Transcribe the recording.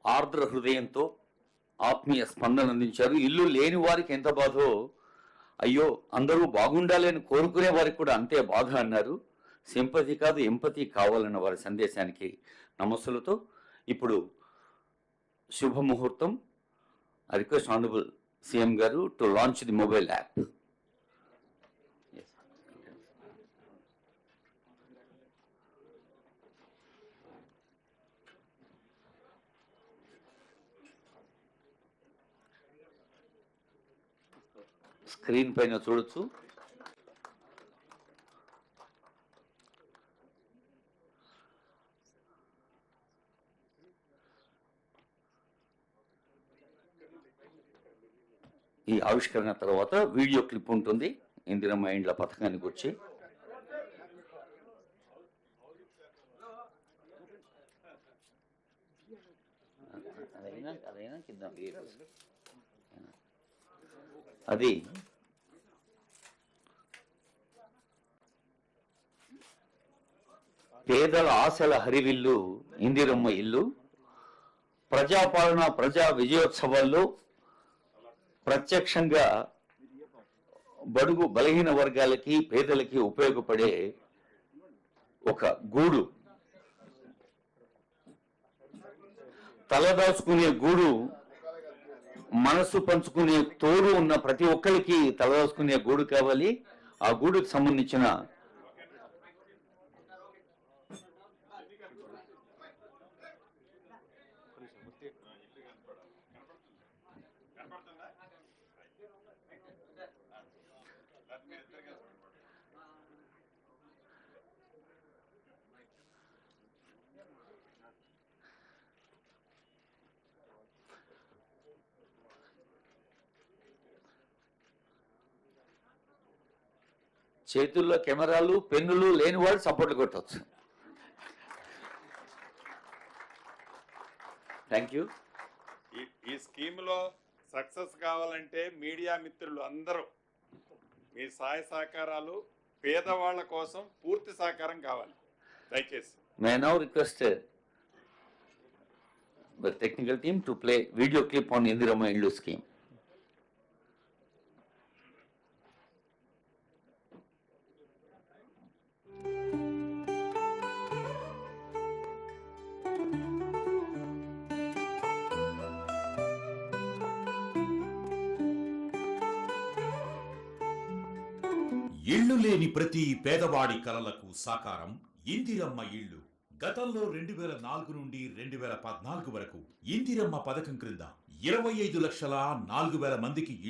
ఆర్ద్ర హృదయంతో ఆత్మీయ స్పందన అందించారు. ఇల్లు లేని వారికి ఎంత బాధో, అయ్యో అందరూ బాగుండాలి అని కోరుకునే వారికి కూడా అంతే బాధ అన్నారు. సింపతి కాదు ఎంపతి కావాలన్న వారి సందేశానికి నమస్సులతో ఇప్పుడు శుభముహూర్తం. ఐ రిక్వెస్ట్ ఆనరబుల్ సీఎం గారు to launch the mobile app. Screen పైన చూడొచ్చు. ఈ ఆవిష్కరణ తర్వాత వీడియో క్లిప్ ఉంటుంది ఇందిరమ్మ ఇండ్ల పథకానికి వచ్చి. అది పేదల ఆశల హరివిల్లు ఇందిరమ్మ ఇల్లు. ప్రజాపాలన ప్రజా విజయోత్సవాల్లో ప్రత్యక్షంగా బడుగు బలహీన వర్గాలకి పేదలకి ఉపయోగపడే ఒక గూడు, తలదాచుకునే గూడు, మనసు పంచుకునే తోడు ఉన్న ప్రతి ఒక్కరికి తలదాచుకునే గూడు కావాలి. ఆ గూడుకు సంబంధించిన చేతుల్లో కెమెరాలు పెన్నులు లేని వాళ్ళు సపోర్ట్లు కొట్టవచ్చు. Thank you. ఈ స్కీమ్లో సక్సెస్ కావాలంటే మీడియా మిత్రులు అందరూ మీ సహాయ సహకారాలు, పేదవాళ్ల కోసం పూర్తి సహకారం కావాలి దయచేసి. May now request the technical team to play video clip on Indirama Illu scheme. ఇళ్లు లేని ప్రతి పేదవాడి కలలకు సాకారం ఇందిరమ్మ ఇళ్లు. గతంలో 2004 నుండి 2014 వరకు ఇందిరమ్మ పథకం క్రింద 25,04,000 మందికి ఇళ్లు